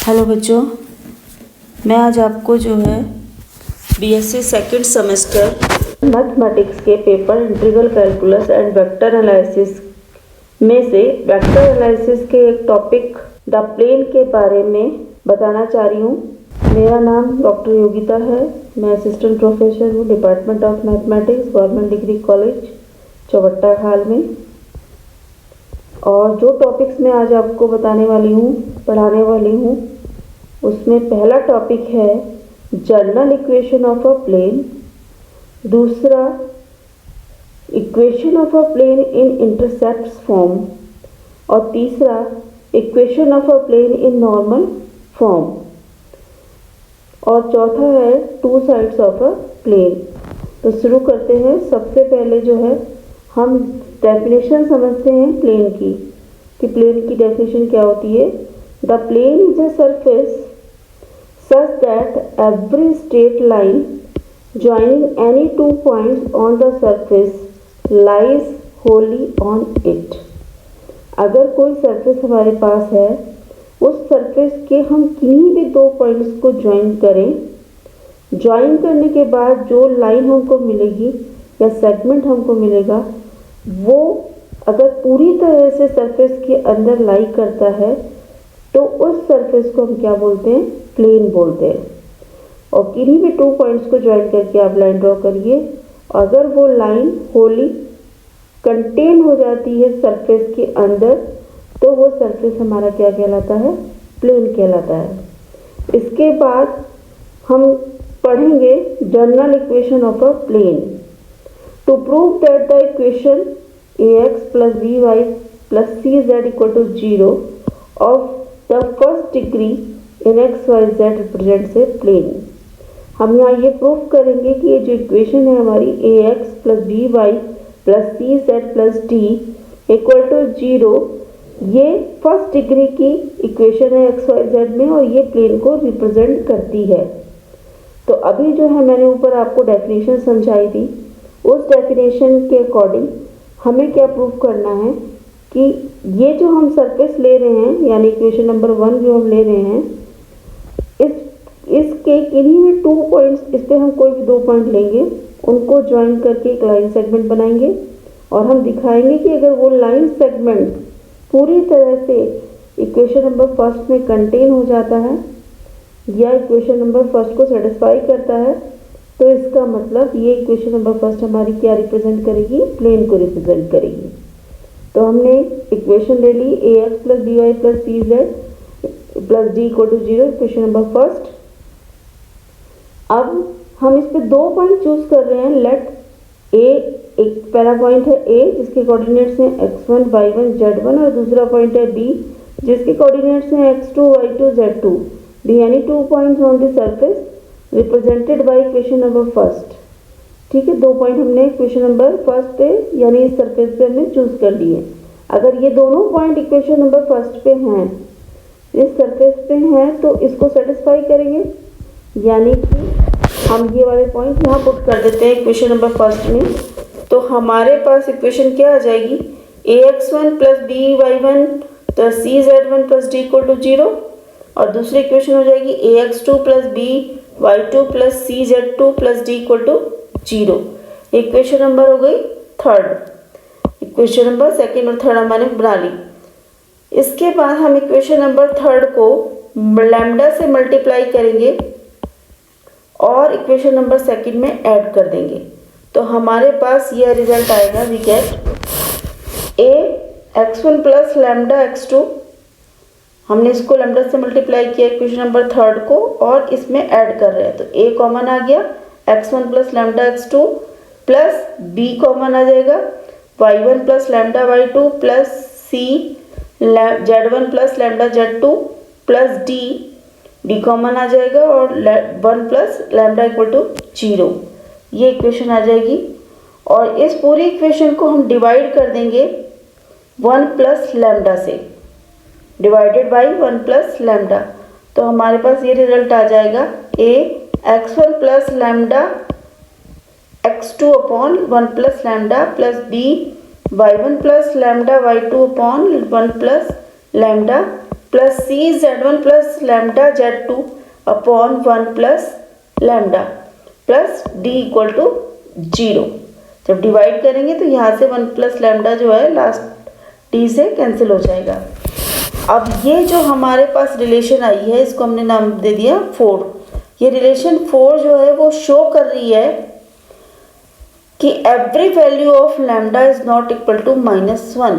Hello बच्चों, मैं आज आपको जो है बीएससी सेकंड सेमेस्टर मैथमेटिक्स के paper integral calculus and vector analysis में से वेक्टर एनालिसिस के एक टॉपिक द प्लेन के बारे में बताना चाह रही हूँ। मेरा नाम डॉक्टर योगिता है। मैं असिस्टेंट प्रोफेसर हूँ department of mathematics, government degree college Chaubatta खाल में। और जो टॉपिक्स मैं आज आपको बताने वाली हूँ, पढ़ाने वाली हूँ, उसमें पहला टॉपिक है general equation of a plane, दूसरा equation of a plane in intercepts form और तीसरा equation of a plane in normal form और चौथा है two sides of a plane. तो शुरू करते हैं। सबसे पहले जो है हम डेफिनेशन समझते हैं प्लेन की, कि प्लेन की डेफिनेशन क्या होती है। The plane is a surface such that every straight line joining any two points on the surface lies wholly on it। अगर कोई सरफेस हमारे पास है, उस सरफेस के हम किन्हीं भी दो पॉइंट्स को ज्वाइन करें, ज्वाइन करने के बाद जो लाइन हमको मिलेगी या सेगमेंट हमको मिलेगा, वो अगर पूरी तरह से सरफेस के अंदर लाई करता है तो उस सरफेस को हम क्या बोलते हैं, प्लेन बोलते हैं। और किन्हीं भी टू पॉइंट्स को ज्वाइन करके आप लाइन ड्रॉ करिए, अगर वो लाइन होली कंटेन हो जाती है सरफेस के अंदर, तो वो सरफेस हमारा क्या कहलाता है, प्लेन कहलाता है। इसके बाद हम पढ़ेंगे general equation of a plane. To prove that the equation ax plus by plus cz equal to 0 of the first degree in x y z represents a plane। हम यहाँ ये प्रूफ करेंगे कि ये जो इक्वेशन है हमारी ax plus by plus cz plus d equal to 0, ये फर्स्ट डिग्री की इक्वेशन है एक्स वाई जेड में और ये प्लेन को रिप्रेजेंट करती है। तो अभी जो है मैंने ऊपर आपको डेफिनेशन समझाई थी, उस डेफिनेशन के अकॉर्डिंग हमें क्या प्रूफ करना है कि ये जो हम सरफेस ले रहे हैं, यानी इक्वेशन नंबर 1 जो हम ले रहे हैं, इसके किन्हीं भी टू पॉइंट्स, इस पर हम कोई भी दो पॉइंट लेंगे, उनको ज्वाइन करके एक लाइन सेगमेंट बनाएंगे और हम दिखाएंगे कि अगर वो लाइन सेगमेंट पूरी तरह से इक्वेशन नंबर फर्स्ट में कंटेन हो जाता है या इक्वेशन नंबर फर्स्ट को सेटिस्फाई करता है, तो इसका मतलब ये इक्वेशन नंबर फर्स्ट हमारी क्या रिप्रेजेंट करेगी, प्लेन को रिप्रेजेंट करेगी। तो हमने इक्वेशन ले ली ax plus dy plus cz plus d equal to 0, equation number first. अब हम इस पे दो पॉइंट चूज कर रहे हैं। लेट a, एक पहला पॉइंट है a जिसके कोऑर्डिनेट्स हैं x1 y1 z1 और दूसरा पॉइंट है b जिसके कोऑर्डिनेट्स हैं x2 y2 z2। The any two points on the surface represented by equation number first. ठीक है, दो पॉइंट हमने इक्वेशन नंबर फर्स्ट पे यानी इस सरफेस पे हमने चूज कर लिए। अगर ये दोनों पॉइंट इक्वेशन नंबर फर्स्ट पे हैं, इस सरफेस पे हैं, तो इसको सेटिस्फाई करेंगे, यानी कि हम ये वाले पॉइंट यहाँ पुट कर देते हैं इक्वेशन नंबर फर्स्ट में। तो हमारे पास इक्वेशन क्या आ जाएगी, ax1 plus by1 plus cz1 plus d equal to 0 और दूसरी इक्वेशन हो जाएगी ax2 plus by2 plus cz2 plus d equal to 0। Equation number हो गई थर्ड। इक्वेशन नंबर सेकेंड और थर्ड हमारे बना ली। इसके बाद हम इक्वेशन नंबर थर्ड को लैम्डा से मल्टीप्लाई करेंगे और इक्वेशन नंबर सेकेंड में ऐड कर देंगे। तो हमारे पास यह रिजल्ट आएगा, we get a x1 plus lambda x2। हमने इसको लैम्डा से मल्टीप्लाई किया इक्वेशन नंबर थर्ड को और इसमें ऐड कर रहे हैं, तो a कॉमन आ गया, x1 plus lambda x2 plus b common आ जाएगा, y1 plus lambda y2 plus c z1 plus lambda z2 plus d common आ जाएगा और 1 प्लस लैम्डा इक्वल टू 0। ये इक्वेशन आ जाएगी और इस पूरी इक्वेशन को हम डिवाइड कर देंगे 1 प्लस लैम्डा से, डिवाइडेड बाई 1 प्लस लैम्डा। तो हमारे पास ये रिजल्ट आ जाएगा a x1 plus lambda x2 upon 1 plus lambda plus b y1 plus lambda y2 upon 1 plus lambda plus CZ1 plus lambda Z2 upon 1 plus lambda plus D equal to 0। जब divide करेंगे तो यहाँ से 1 plus lambda जो है last D से cancel हो जाएगा। अब ये जो हमारे पास रिलेशन आई है इसको हमने नाम दे दिया 4। ये रिलेशन 4 जो है वो शो कर रही है कि every value of lambda is not equal to -1।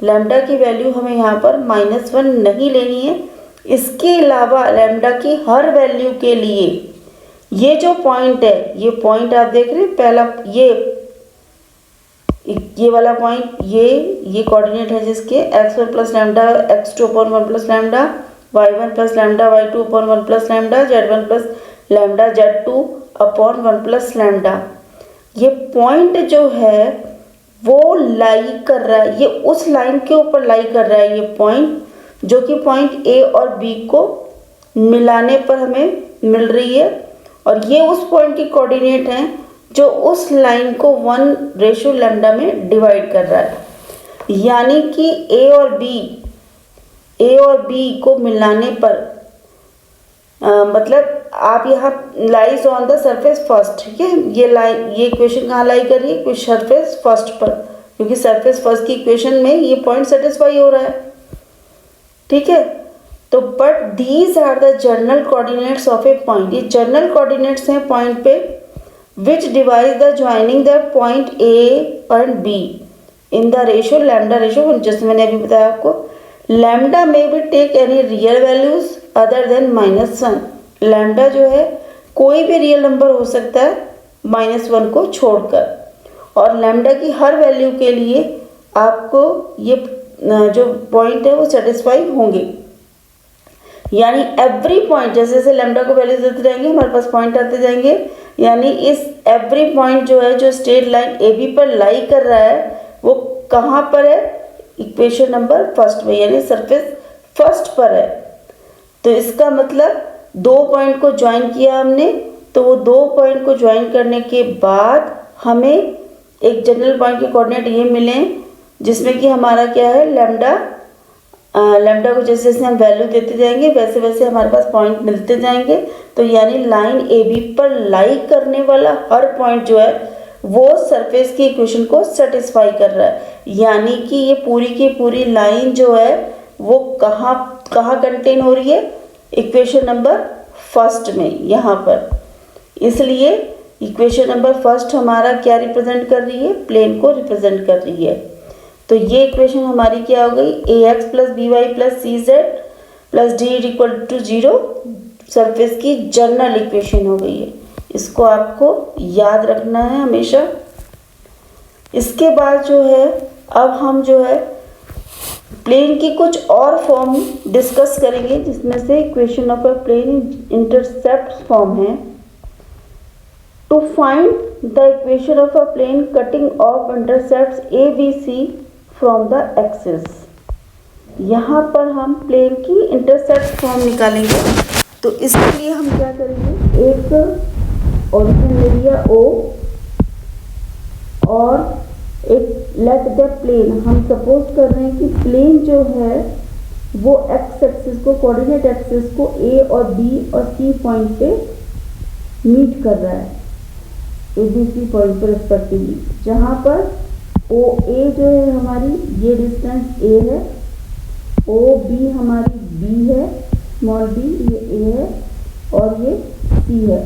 Lambda की वैल्यू हमें यहाँ पर -1 नहीं लेनी है। इसके अलावा लैम्डा की हर वैल्यू के लिए ये जो पॉइंट है, ये पॉइंट आप देख रहे हैं, पहला ये वाला पॉइंट, ये कोऑर्डिनेट है जिसके x1 plus lambda x2 upon 1 plus lambda, y1 plus lambda y2 upon 1 plus lambda, z1 plus lambda z2 upon 1 plus lambda. ये पॉइंट जो है वो लाई कर रहा है, ये उस लाइन के ऊपर लाई कर रहा है ये पॉइंट, जो कि पॉइंट A और B को मिलाने पर हमें मिल रही है। और ये उस पॉइंट की कोऑर्डिनेट हैं जो उस लाइन को 1:λ में डिवाइड कर रहा है। यानी कि A और B को मिलाने पर मतलब आप यहाँ lies on the surface first, ठीक है। ये इक्वेशन कहाँ लाई कर रही है, कुछ सरफेस फर्स्ट पर, क्योंकि सरफेस फर्स्ट की इक्वेशन में ये पॉइंट सेटिस्फाई हो रहा है, ठीक है। तो but these are the general coordinates of a point, ये जनरल कोऑर्डिनेट्स हैं पॉइंट पे, which divide the joining the point A and B in the ratio lambda ratio. जैसे मैंने अभी बताया आपको, लैम्डा में भी take any real values other than -1। Lambda जो है कोई भी रियल नंबर हो सकता है -1 को छोड़कर, और लैम्डा की हर वैल्यू के लिए आपको ये जो पॉइंट है वो सेटिस्फाई होंगे। यानी एवरी पॉइंट, जैसे जैसे लैम्डा को वैल्यूज देते जाएंगे हमारे पास पॉइंट आते जाएंगे। यानी इस एवरी पॉइंट जो है जो स्ट्रेट लाइन AB पर लाई कर रहा है वो कहाँ पर है, इक्वेशन नंबर फर्स्ट में, यानी सरफेस फर्स्ट पर है। तो इसका मतलब 2 पॉइंट को ज्वाइन किया हमने, तो वो 2 पॉइंट को ज्वाइन करने के बाद हमें एक जनरल पॉइंट के कोऑर्डिनेट ये मिले, जिसमें कि हमारा क्या है, लैम्डा को जैसे जैसे हम वैल्यू देते जाएंगे वैसे वैसे हमारे पास पॉइंट मिलते जाएंगे। तो यानी लाइन AB पर लाई करने वाला हर पॉइंट जो है वो सरफेस की इक्वेशन को सेटिस्फाई कर रहा है। यानी कि ये पूरी की पूरी लाइन जो है वो कहाँ कंटेन हो रही है, इक्वेशन नंबर फर्स्ट में, यहाँ पर। इसलिए इक्वेशन नंबर फर्स्ट हमारा क्या रिप्रेजेंट कर रही है, प्लेन को रिप्रेजेंट कर रही है। तो ये इक्वेशन हमारी क्या हो गई, AX plus BY plus CZ plus D equal to 0 surface की जनरल इक्वेशन हो गई है। इसको आपको याद रखना है हमेशा। इसके बाद जो है अब हम जो है प्लेन की कुछ और फॉर्म डिस्कस करेंगे, जिसमें से equation of a plane intercept form है। To find the equation of a plane cutting off intercepts ABC from the axis. यहाँ पर हम प्लेन की इंटरसेप्ट फॉर्म निकालेंगे। तो इसके लिए हम क्या करेंगे, एक ओरिजिन एरिया O और एक लेट द प्लेन, हम सपोज कर रहे हैं कि प्लेन जो है वो एक्स एक्सिस को, कोऑर्डिनेट एक्सिस को A और B और C पॉइंट पे मीट कर रहा है, ABC पॉइंट पर रिस्पेक्टिवली, जहाँ पर OA जो है हमारी ये डिस्टेंस A है, OB हमारी B है, स्मॉल b ये A है और ये C है,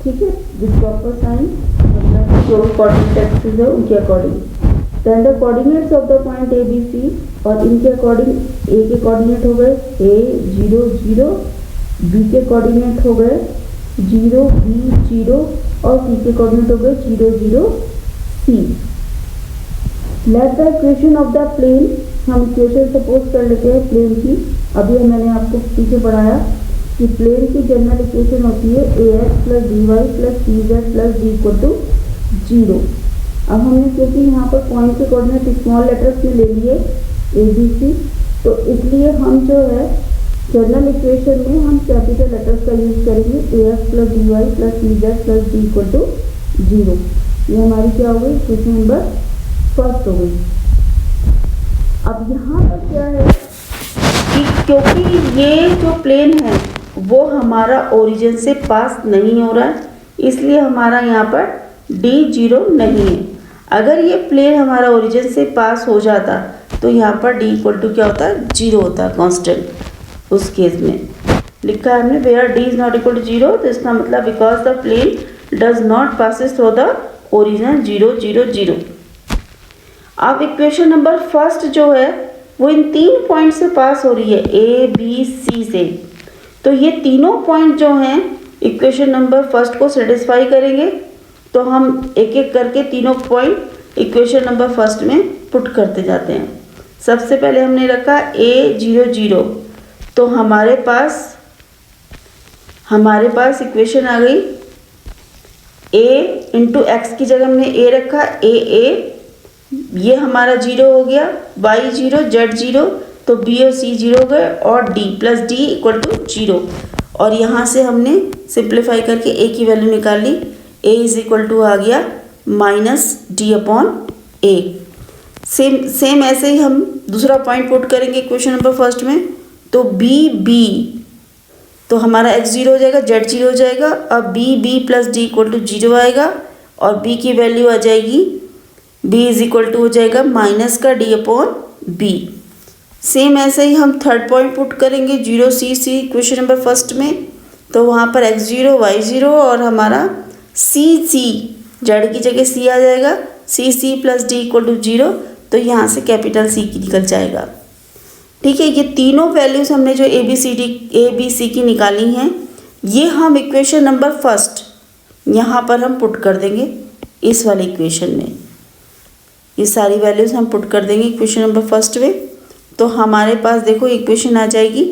ठीक है, विद प्रॉपर साइन, मतलब जो कोऑर्डिनेट एक्सिस है उनके according. Then the coordinates of the point ABC, और इनके अकॉर्डिंग A के कोऑर्डिनेट हो गए A 0 0, B के कोऑर्डिनेट हो गए 0 B 0 और C के कोऑर्डिनेट हो गए 0 0 C। Let the equation of the plane, हम इक्वेशन सपोज कर लेते हैं प्लेन की। अभी मैंने आपको पीछे पढ़ाया कि प्लेन की जनरल इक्वेशन होती है AX plus BY plus CZ plus D equal to 0। अब हमने क्योंकि यहाँ पर पॉइंट के कोऑर्डिनेट स्मॉल लेटर्स में ले लिए ABC, तो इसलिए हम जो है जनरल इक्वेशन में हम कैपिटल लेटर्स का यूज करेंगे, AX plus BY plus CZ plus D equal to 0। ये हमारी क्या हो गई, इक्वेशन नंबर फर्स्ट हो गई। अब यहाँ पर क्या है कि क्योंकि ये जो प्लेन है वो हमारा ओरिजिन से पास नहीं हो रहा है, इसलिए हमारा यहाँ पर डी 0 नहीं है। अगर ये प्लेन हमारा ओरिजिन से पास हो जाता तो यहाँ पर डी इक्वल टू क्या होता है, 0 होता है, कांस्टेंट। उस केस में लिखा है हमने where D is not equal to 0, तो इसका मतलब because the plane does not passes through the origin 0 0 0। अब इक्वेशन नंबर फर्स्ट जो है वो इन 3 पॉइंट से पास हो रही है, ए बी सी से। तो ये तीनों पॉइंट जो हैं इक्वेशन नंबर फर्स्ट को सेटिस्फाई करेंगे। तो हम एक एक करके तीनों पॉइंट इक्वेशन नंबर फर्स्ट में पुट करते जाते हैं। सबसे पहले हमने रखा a 0 0, तो हमारे पास इक्वेशन आ गई a इंटू एक्स की जगह हमने a रखा, a ये हमारा 0 हो गया, y 0 z 0, तो b और c 0 हो गए, और d plus D equal to 0। और यहाँ से हमने सिंप्लीफाई करके a की वैल्यू निकाल ली, a इज इक्वल टू आ गया minus D upon a। Same ऐसे ही हम दूसरा पॉइंट पुट करेंगे इक्वेशन नंबर फर्स्ट में। तो b तो हमारा x 0 हो जाएगा, z 0 हो जाएगा, अब b plus D equal to 0 आएगा, और b की वैल्यू आ जाएगी, b इज इक्वल टू हो जाएगा माइनस का d अपॉन b। सेम ऐसे ही हम थर्ड पॉइंट पुट करेंगे 0 c इक्वेशन नंबर फर्स्ट में। तो वहाँ पर x 0 y 0 और हमारा c z की जगह c आ जाएगा, c plus D equal to 0, तो यहाँ से कैपिटल C की निकल जाएगा। ठीक है, ये तीनों वैल्यूज़ हमने जो ए बी सी की निकाली हैं, ये हम इक्वेशन नंबर फर्स्ट यहाँ पर हम पुट कर देंगे इस वाले इक्वेशन में। ये सारी वैल्यूज़ हम पुट कर देंगे इक्वेशन नंबर फर्स्ट में। तो हमारे पास देखो इक्वेशन आ जाएगी,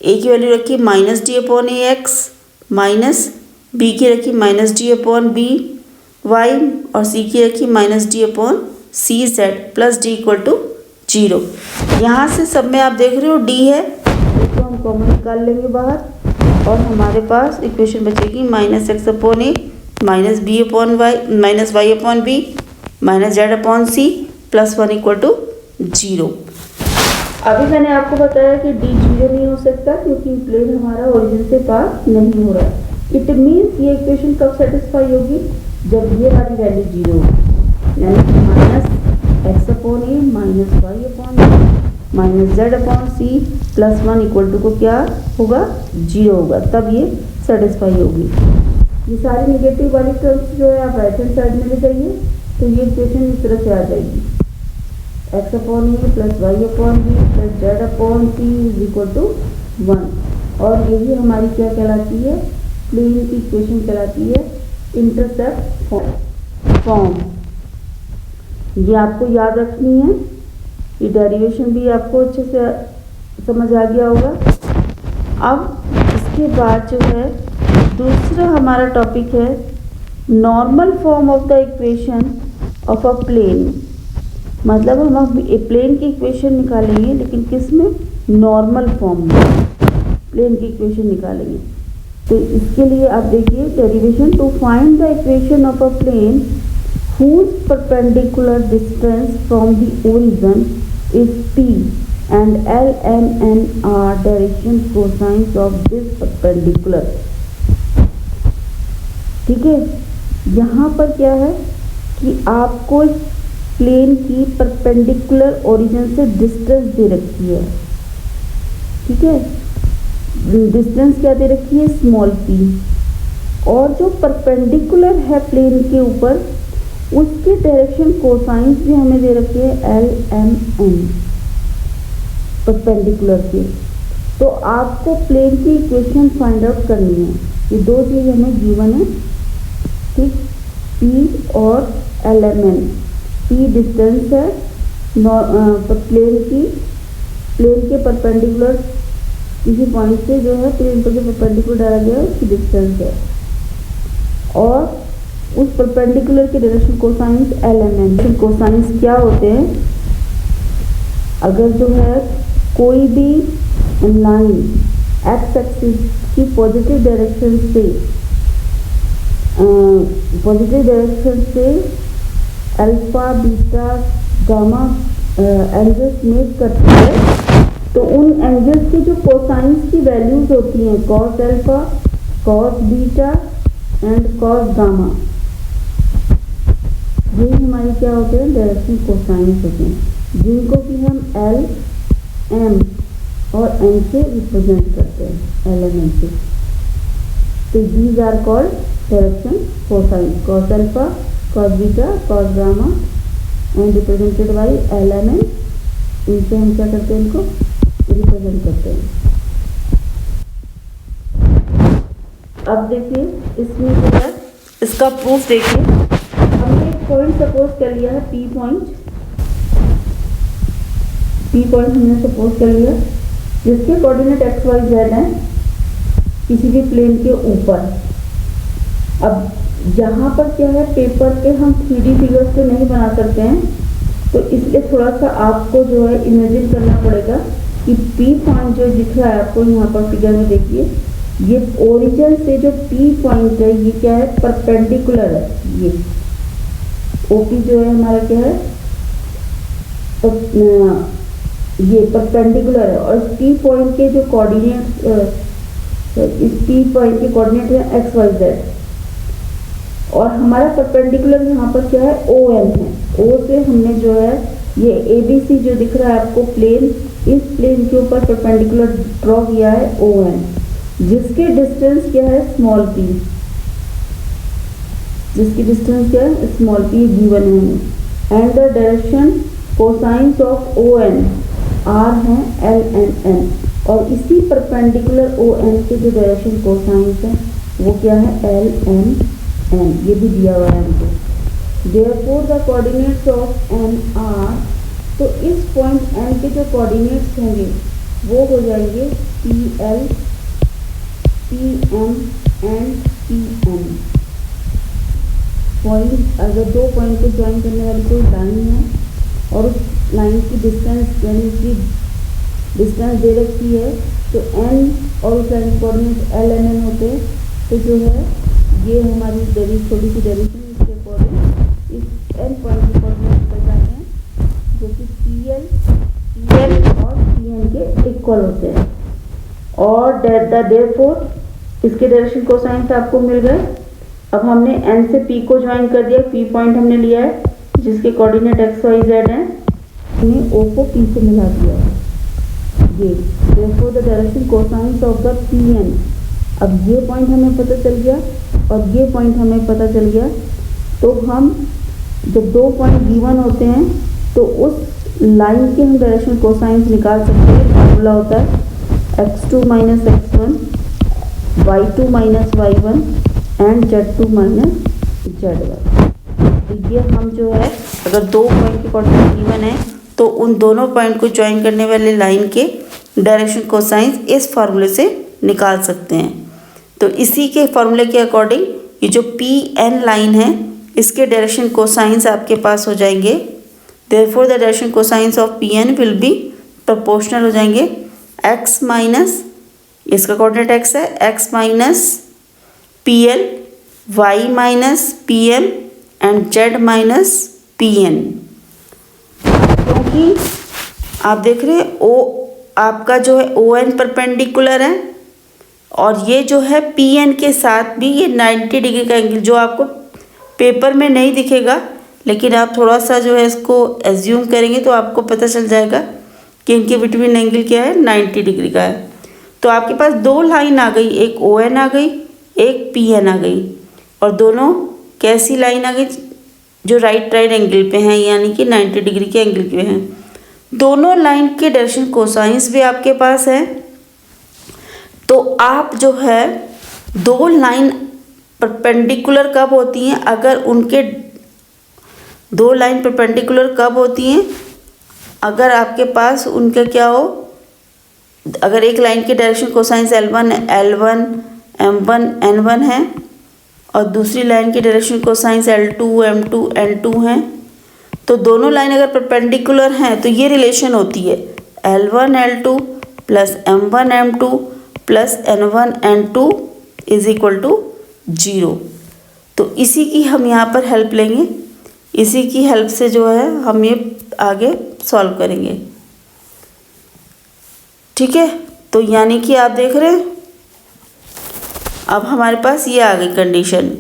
ए की वैल्यू रखी minus D upon A X, minus B की रखी minus D upon B Y, और सी की रखी minus D upon C Z plus D equal to 0। यहाँ से सब में आप देख रहे हो डी है, इसको हम कॉमन निकाल लेंगे बाहर, और हमारे पास इक्वेशन बचेगी minus X upon A minus B upon Y minus Y upon B minus Z upon C plus 1 equal to 0। अभी मैंने आपको बताया कि डी 0 नहीं हो सकता क्योंकि प्लेन हमारा ओरिजिन से पास नहीं हो रहा है। इट मीन्स ये इक्वेशन कब सेटिस्फाई होगी, जब ये वाली वैल्यू 0 होगी, यानी minus X upon A minus Y upon B minus Z upon C plus 1 equal to को क्या होगा, 0 होगा, तब ये सेटिस्फाई होगी। ये सारी नेगेटिव वाली टर्म्स जो है आप राइट हैंड साइड में ले जाइए, तो ये इक्वेशन इस तरह से आ जाएगी, X upon A plus Y upon B plus Z upon C is equal to 1। और यही हमारी क्या कहलाती है, प्लेन की इक्वेशन कहलाती है इंटरसेप्ट फॉर्म। ये आपको याद रखनी है, ये डेरिवेशन भी आपको अच्छे से समझ आ गया होगा। अब इसके बाद जो है दूसरा हमारा टॉपिक है normal form of the equation of a plane. मतलब हम प्लेन की इक्वेशन निकालेंगे, लेकिन किस में, नॉर्मल फॉर्म में प्लेन की इक्वेशन निकालेंगे। तो इसके लिए आप देखिए derivation, to find the equation of a plane whose perpendicular distance from the origin is p and L, M, N are direction cosines of this perpendicular। ठीक है, यहाँ पर क्या है कि आपको इस प्लेन की परपेंडिकुलर ओरिजिन से डिस्टेंस दे रखी है। ठीक है, डिस्टेंस क्या दे रखी है, स्मॉल p, और जो परपेंडिकुलर है प्लेन के ऊपर उसके डायरेक्शन कोसाइंस भी हमें दे रखे हैं एल एम एन परपेंडिकुलर के। तो आपको प्लेन की इक्वेशन फाइंड आउट करनी है, ये दो चीज़ हमें गिवन है। ठीक, पी और L M N, P distance है प्लेन के परपेंडिकुलर किसी पॉइंट से जो है प्लेन पर जो परपेंडिकुलर डाला गया है उसकी डिस्टेंस है, और उस परपेंडिकुलर के direction cosines L M N. Cosines क्या होते हैं, अगर जो है कोई भी लाइन एक्स एक्सिस की पॉजिटिव डायरेक्शन से alpha beta gamma angles make करती है, तो उन एंगल्स के जो कोसाइंस की वैल्यूज होती हैं cos alpha, cos beta and cos gamma, ये हमारी क्या होते हैं, डायरेक्शन कोसाइंस होते हैं, जिनको कि हम एल, एम और एन से रिप्रेजेंट करते हैं, एल एम एन से। तो these are called direction cosines, cos alpha, cos beta, cos gamma and represented by L M N. इनसे हम क्या करते हैं, इनको रिप्रेजेंट करते हैं। अब देखिए इसमें जो है इसका प्रूफ देखिए, हमने एक पॉइंट सपोज कर लिया है पी पॉइंट, पी पॉइंट हमने सपोज कर लिया जिसके कोऑर्डिनेट एक्स वाई जेड हैं किसी भी प्लेन के ऊपर। अब यहाँ पर क्या है, पेपर पे हम 3D फिगर्स तो नहीं बना सकते हैं, तो इसलिए थोड़ा सा आपको जो है इमेजिन करना पड़ेगा कि पी पॉइंट जो दिख रहा है आपको यहाँ पर फिगर में, देखिए ये ओरिजिन से जो पी पॉइंट है ये क्या है, परपेंडिकुलर है। ये ओपी जो है हमारा क्या है, ये परपेंडिकुलर है और इस पी पॉइंट के जो कोऑर्डिनेट, इस पी पॉइंट के कोऑर्डिनेट है एक्स वाई जेड, और हमारा परपेंडिकुलर यहाँ पर क्या है, ओ एन है। ओ से हमने जो है ये ए बी सी जो दिख रहा है आपको प्लेन, इस प्लेन के ऊपर परपेंडिकुलर ड्रॉ किया है ओ एन, जिसके डिस्टेंस क्या है, स्मॉल पी, जिसकी डिस्टेंस क्या है, स्मॉल पी गिवन है हमें। And the direction cosines of O N R है एल एन एन, और इसी परपेंडिकुलर ओ एन के जो डायरेक्शन कोसाइंस है वो क्या है, एल एन एन, ये भी दिया हुआ है हमको। Therefore the coordinates of N R, तो इस पॉइंट एन के जो कोऑर्डिनेट्स होंगे वो हो जाएंगे P L, P M and P N. Point, अगर दो पॉइंट को ज्वाइन करने वाली कोई लाइन है और उस लाइन की डिस्टेंस यानी कि डिस्टेंस दे रखी है, तो एन और उस लाइन के कोऑर्डिनेट एल एन एन होते हैं, तो जो है ये हमारी छोटी सी डेरिवेशन इसके अकॉर्डिंग इस एन पॉइंट के कोऑर्डिनेट निकल जाते हैं, जो कि पी एल और पी एन के इक्वल होते हैं। और देयरफॉर इसके डायरेक्शन कोसाइंस आपको मिल गए। अब हमने एन से पी को ज्वाइन कर दिया, पी पॉइंट हमने लिया है जिसके कोऑर्डिनेट एक्स वाई जेड हैं, हमने ओ को पी से मिला दिया है ये। Therefore the direction cosines of the P N, अब ये पॉइंट हमें पता चल गया और ये पॉइंट हमें पता चल गया, तो हम जब दो पॉइंट गिवन होते हैं तो उस लाइन के हम डायरेक्शन कोसाइंस निकाल सकते हैं। फॉर्मूला होता है x2 minus x1, y2 minus y1 and z2 minus z1। तो ये हम जो है अगर दो पॉइंट के कोऑर्डिनेट गिवन है तो उन दोनों पॉइंट को ज्वाइन करने वाले लाइन के डायरेक्शन कोसाइंस इस फार्मूले से निकाल सकते हैं। तो इसी के फॉर्मूले के अकॉर्डिंग ये जो पी एन लाइन है इसके डायरेक्शन कोसाइंस आपके पास हो जाएंगे। Therefore the direction cosines of P N will be proportional हो जाएंगे एक्स माइनस, इसका कोऑर्डिनेट एक्स है, X minus P L, Y minus P M and Z minus P N. क्योंकि आप देख रहे हैं ओ आपका जो है ओ एन परपेंडिकुलर है और ये जो है पी एन के साथ भी ये 90 डिग्री का एंगल, जो आपको पेपर में नहीं दिखेगा लेकिन आप थोड़ा सा जो है इसको एज्यूम करेंगे तो आपको पता चल जाएगा कि इनके बिटवीन एंगल क्या है, 90 डिग्री का है। तो आपके पास दो लाइन आ गई, एक ओ एन आ गई, एक पी एन आ गई, और दोनों कैसी लाइन आ गई, जो राइट एंगल पे हैं यानी कि 90 डिग्री के एंगल पे हैं। दोनों लाइन के डायरेक्शन कोसाइंस भी आपके पास है। तो आप जो है दो लाइन परपेंडिकुलर कब होती हैं, अगर उनके दो लाइन परपेंडिकुलर कब होती हैं, अगर आपके पास उनका क्या हो, अगर एक लाइन के direction cosines L1 M1 N1 है और दूसरी लाइन की direction cosines L2 M2 N2 हैं, तो दोनों लाइन अगर परपेंडिकुलर हैं तो ये रिलेशन होती है L1 L2 plus M1 M2 plus N1 N2 is equal to 0। तो इसी की हम यहाँ पर हेल्प लेंगे, इसी की हेल्प से जो है हम ये आगे सॉल्व करेंगे। ठीक है, तो यानी कि आप देख रहे हैं अब हमारे पास ये आ गई कंडीशन।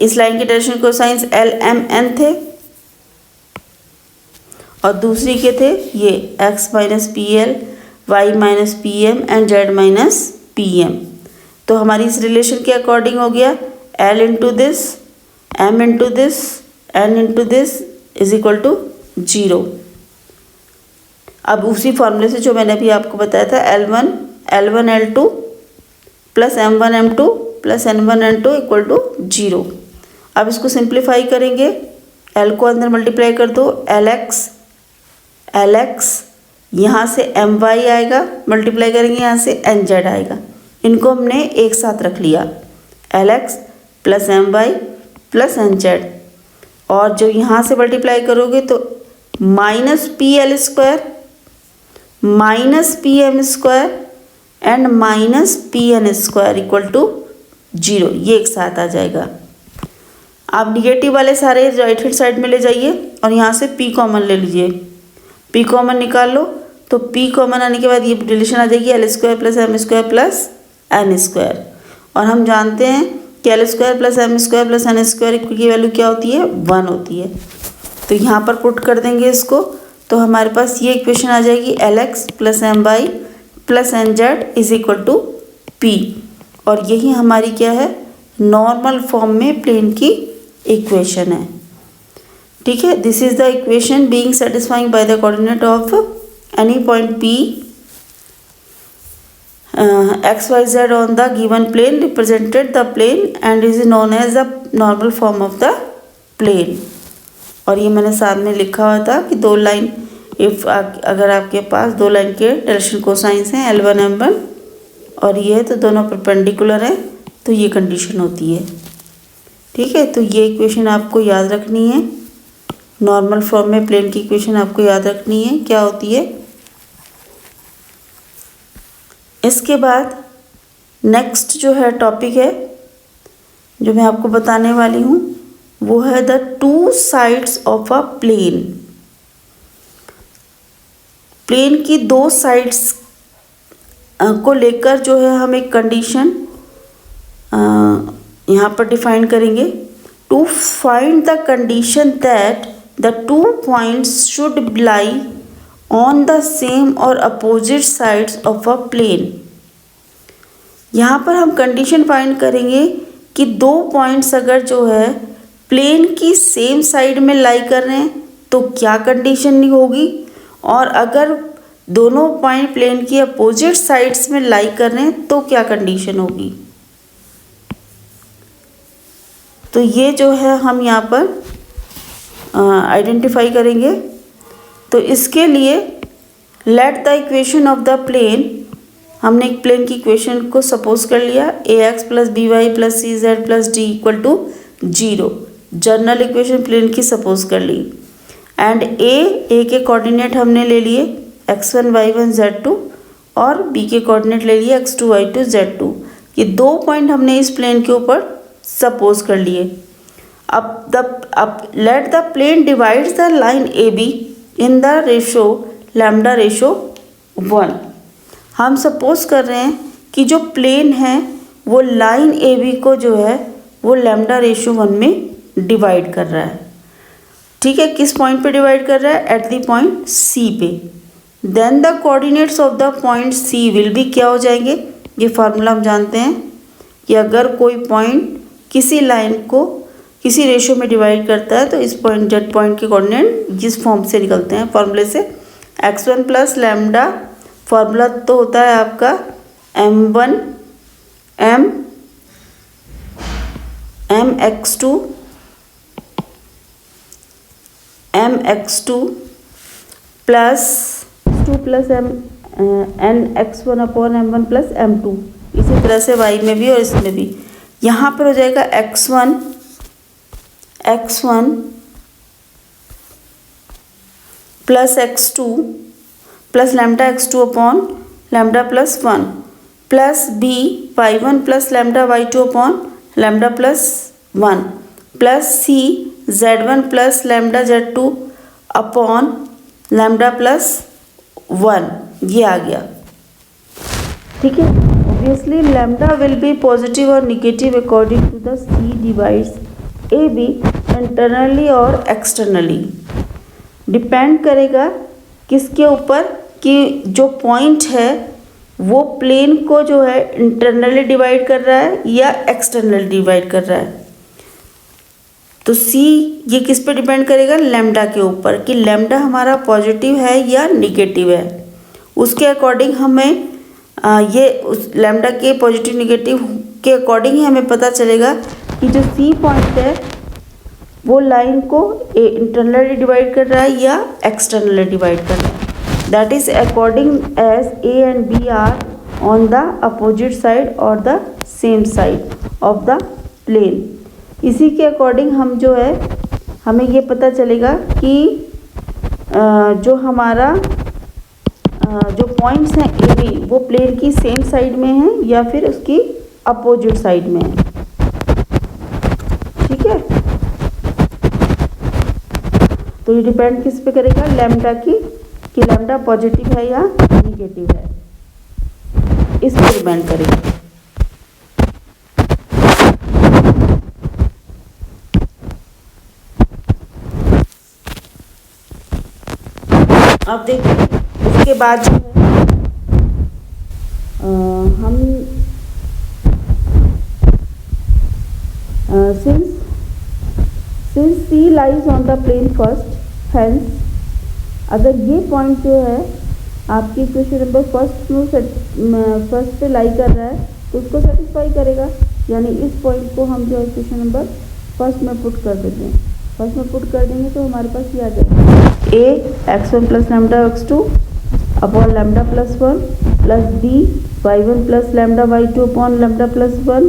इस लाइन के direction cosines L M N थे और दूसरी के थे ये X minus P L, Y minus P M and Z minus P M. तो हमारी इस रिलेशन के अकॉर्डिंग हो गया L into this, M into this, N into this is equal to 0। अब उसी फॉर्मूले से जो मैंने अभी आपको बताया था L1 L2 plus M1 M2 plus N1 N2 equal to 0। अब इसको सिंप्लीफाई करेंगे, L को अंदर मल्टीप्लाई कर दो, LX यहाँ से My आएगा, मल्टीप्लाई करेंगे यहाँ से NZ आएगा। इनको हमने एक साथ रख लिया LX plus My plus NZ, और जो यहाँ से मल्टीप्लाई करोगे तो minus P L square minus P M square and minus P N square equal to 0, ये एक साथ आ जाएगा। आप निगेटिव वाले सारे राइट हैंड साइड में ले जाइए और यहाँ से p कॉमन ले लीजिए, p कॉमन निकाल लो तो p कॉमन आने के बाद ये रिलेशन आ जाएगी L square plus M square plus N square, और हम जानते हैं कि L square plus M square plus N square की वैल्यू क्या होती है 1 होती है। तो यहाँ पर पुट कर देंगे इसको, तो हमारे पास ये इक्वेशन आ जाएगी Lx plus M Y plus N Z is equal to P, और यही हमारी क्या है नॉर्मल फॉर्म में प्लेन की इक्वेशन है। ठीक है, this is the equation being satisfying by the coordinate of any point P XYZ on the given plane represented the plane and is known as the normal form of the plane। और ये मैंने साथ में लिखा हुआ था कि दो लाइन अगर आपके पास दो लाइन के डायरेक्शन कोसाइंस हैं L1 M1 और ये तो दोनों परपेंडिकुलर हैं तो ये कंडीशन होती है। ठीक है, तो ये इक्वेशन आपको याद रखनी है, नॉर्मल फॉर्म में प्लेन की इक्वेशन आपको याद रखनी है क्या होती है। इसके बाद नेक्स्ट जो है टॉपिक है जो मैं आपको बताने वाली हूँ वो है the two sides of a plane. Plane की दो साइड्स को लेकर जो है हम एक कंडीशन यहाँ पर डिफाइन करेंगे। To find the condition that the two points should lie on the same or opposite sides of a plane. यहाँ पर हम कंडीशन फाइंड करेंगे कि दो पॉइंट्स अगर जो है प्लेन की सेम साइड में लाई कर रहे हैं तो क्या कंडीशन होगी, और अगर दोनों पॉइंट प्लेन की अपोजिट साइड्स में लाई कर रहे हैं तो क्या कंडीशन होगी। तो ये जो है हम यहाँ पर आइडेंटिफाई करेंगे। तो इसके लिए let the equation of the plane, हमने एक प्लेन की इक्वेशन को सपोज कर लिया ax plus B Y plus C Z plus D equal to 0, general equation plane की सपोज कर ली। एंड ए के कोऑर्डिनेट हमने ले लिए x1 y1 z2 और b के कोऑर्डिनेट ले लिए x2 y2 z2। ये दो पॉइंट हमने इस प्लेन के ऊपर सपोज कर लिए। अब let the plane divides the line A B in the ratio lambda ratio 1। हम सपोज कर रहे हैं कि जो प्लेन है वो लाइन ए बी को जो है वो लैम्डा रेशो 1 में डिवाइड कर रहा है। ठीक है, किस पॉइंट पे डिवाइड कर रहा है, एट द पॉइंट सी पे। Then the coordinates of the point C will be क्या हो जाएंगे, ये फार्मूला हम जानते हैं कि अगर कोई पॉइंट किसी लाइन को किसी रेशो में डिवाइड करता है तो इस पॉइंट जेड पॉइंट के कोऑर्डिनेट जिस फॉर्म से निकलते हैं फार्मूले से x1 प्लस लैम्डा, फार्मूला तो होता है आपका m1 mx2 plus 2 plus n x1 upon m1 plus m2। इसी तरह से y में भी और इसमें भी यहाँ पर हो जाएगा x1 plus x2 plus lambda x2 upon lambda plus 1 plus b y1 plus lambda y2 upon lambda plus 1 plus c z1 plus lambda z2 upon lambda plus 1। ये आ गया। ठीक है। Obviously lambda will be positive or negative according to the C divides A B internally और externally. Depend करेगा किसके ऊपर कि जो पॉइंट है वो प्लेन को जो है इंटरनली डिवाइड कर रहा है या एक्सटर्नली डिवाइड कर रहा है। तो सी ये किस पे डिपेंड करेगा, लैम्डा के ऊपर, कि लैम्डा हमारा पॉजिटिव है या निगेटिव है। उसके अकॉर्डिंग हमें ये उस लैम्डा के पॉजिटिव निगेटिव के अकॉर्डिंग ही हमें पता चलेगा कि जो सी पॉइंट है वो लाइन को इंटरनली डिवाइड कर रहा है या एक्सटर्नली डिवाइड कर रहा है। That is according as A and B are on the opposite side or the same side of the plane. इसी के अकॉर्डिंग हम जो है हमें ये पता चलेगा कि जो हमारा जो पॉइंट्स हैं ए बी वो प्लेन की सेम साइड में है या फिर उसकी अपोजिट साइड में है। ठीक है, तो ये डिपेंड किस पे करेगा, लैम्डा की, कि लैम्डा पॉजिटिव है या निगेटिव है, इस पर डिपेंड करेगा। अब देखिए इसके बाद जो है हम since C lies on the plane first, hence अगर ये पॉइंट जो है आपकी इक्वेशन नंबर फर्स्ट पे लाई कर रहा है तो उसको सेटिस्फाई करेगा। यानी इस पॉइंट को हम जो इक्वेशन नंबर फर्स्ट में पुट कर देते हैं। फर्स्ट में पुट कर देंगे तो हमारे पास ये आ जाएगा A x1 plus lambda x2 upon lambda plus 1 plus B y1 plus lambda y2 upon lambda plus 1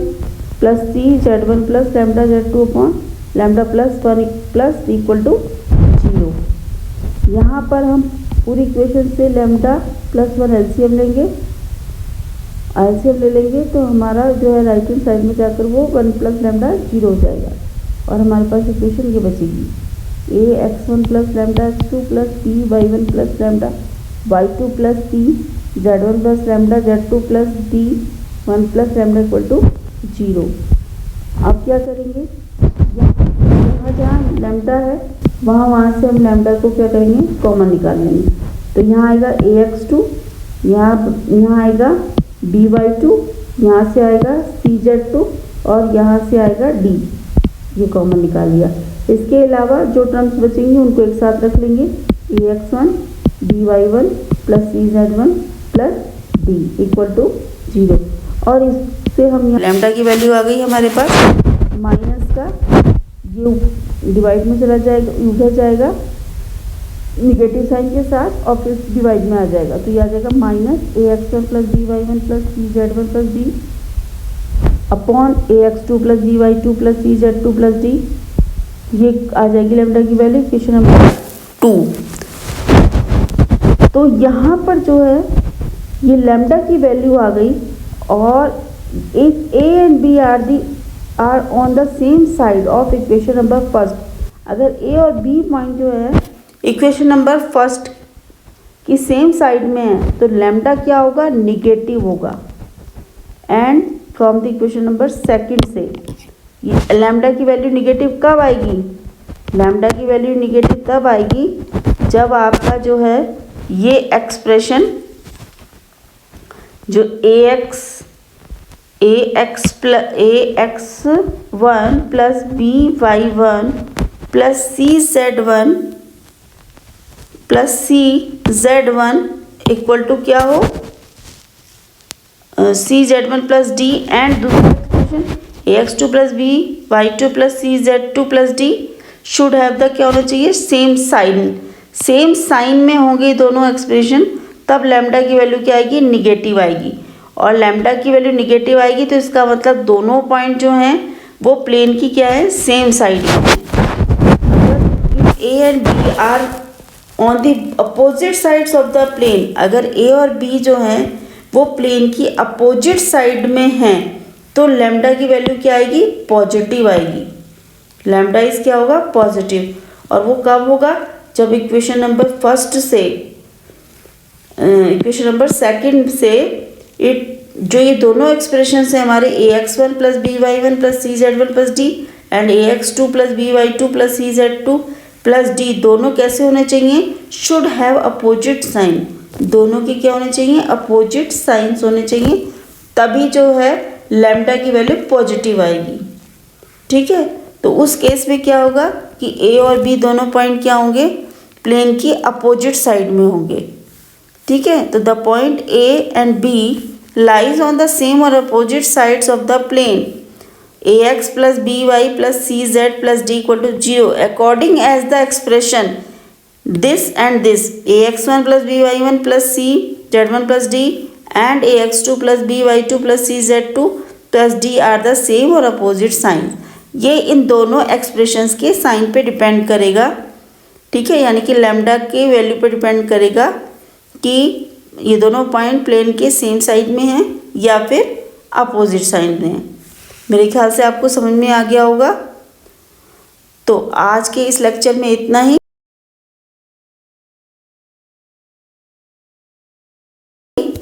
plus C z1 plus lambda z2 upon lambda plus 1 plus equal to 0। यहाँ पर हम पूरी इक्वेशन से लैम्डा प्लस 1 एलसीएम लेंगे, LCM ले लेंगे तो हमारा जो है राइट हैंड साइड में जाकर वो 1 प्लस लैम्डा 0 हो जाएगा और हमारे पास इक्वेशन ये बचेगी A x1 plus lambda x2 plus B y1 plus lambda y2 plus C z1 plus lambda z2 plus D 1 plus lambda equal to 0। अब क्या करेंगे, यहाँ जहाँ लैम्डा है वहाँ से हम लैम्डा को क्या करेंगे, कॉमन निकाल लेंगे। तो यहाँ आएगा ए x2, यहाँ आएगा बी y2, यहाँ से आएगा सी z2 और यहाँ से आएगा डी, ये कॉमन निकाल लिया। इसके अलावा जो टर्म्स बचेंगे उनको एक साथ रख लेंगे, A x1 B y1 plus C z1 plus D equal to 0। और इससे हम लैम्डा की वैल्यू आ गई हमारे पास, माइनस का ये डिवाइड में चला जाएगा, उधर जाएगा निगेटिव साइन के साथ और फिर डिवाइड में आ जाएगा। तो ये आ जाएगा minus A x1 plus B y1 plus C z1 plus D upon A x2 plus B y2 plus C z2 plus D. ये आ जाएगी लैम्डा की वैल्यू इक्वेशन नंबर 2। तो यहाँ पर जो है ये लैम्डा की वैल्यू आ गई और if A and B are on the same side of equation number first, अगर ए और बी पॉइंट जो है इक्वेशन नंबर फर्स्ट की सेम साइड में है तो लैम्डा क्या होगा, निगेटिव होगा। And from the equation number second से ये लैम्डा की वैल्यू निगेटिव कब आएगी, लैम्डा की वैल्यू निगेटिव तब आएगी जब आपका जो है ये एक्सप्रेशन जो ax1 plus by1 plus cz1 plus cz1 equal to क्या हो, cz1 प्लस डी एंड दूसरा expression ax2 plus B y2 plus cz2 plus D should have the क्या होना चाहिए, सेम साइन में होंगे दोनों एक्सप्रेशन, तब लैम्डा की वैल्यू क्या आएगी, निगेटिव आएगी। और लैम्डा की वैल्यू निगेटिव आएगी तो इसका मतलब दोनों पॉइंट जो हैं वो प्लेन की क्या है, सेम साइड में है। अगर A and B are on the opposite sides of the plane, अगर ए और बी जो हैं वो प्लेन की अपोजिट साइड में हैं तो लैम्डा की वैल्यू क्या आएगी, पॉजिटिव आएगी। लैम्डा इज क्या होगा, पॉजिटिव। और वो कब होगा, जब इक्वेशन नंबर सेकंड से जो ये दोनों एक्सप्रेशन है हमारे ax1 plus by1 plus cz1 plus d and ax2 plus by2 plus cz2 plus d दोनों कैसे होने चाहिए, शुड हैव अपोजिट साइन, दोनों के क्या होने चाहिए, अपोजिट साइंस होने चाहिए, तभी जो है लैम्डा की वैल्यू पॉजिटिव आएगी। ठीक है, तो उस केस में क्या होगा कि ए और बी दोनों पॉइंट क्या होंगे, प्लेन की अपोजिट साइड में होंगे। ठीक है, तो the point A and B lies on the same or opposite sides of the plane ax plus by plus cz plus d equal to 0 according as the expression this and this ax1 plus by1 plus cz1 plus d and ax2 plus by2 plus cz2 plus d are the same और opposite sign। ये इन दोनों expressions के sign पे depend करेगा। ठीक है, यानी कि लैम्डा के वैल्यू पे डिपेंड करेगा कि ये दोनों पॉइंट प्लेन के सेम साइड में हैं या फिर अपोजिट साइड में हैं। मेरे ख्याल से आपको समझ में आ गया होगा। तो आज के इस लेक्चर में इतना ही।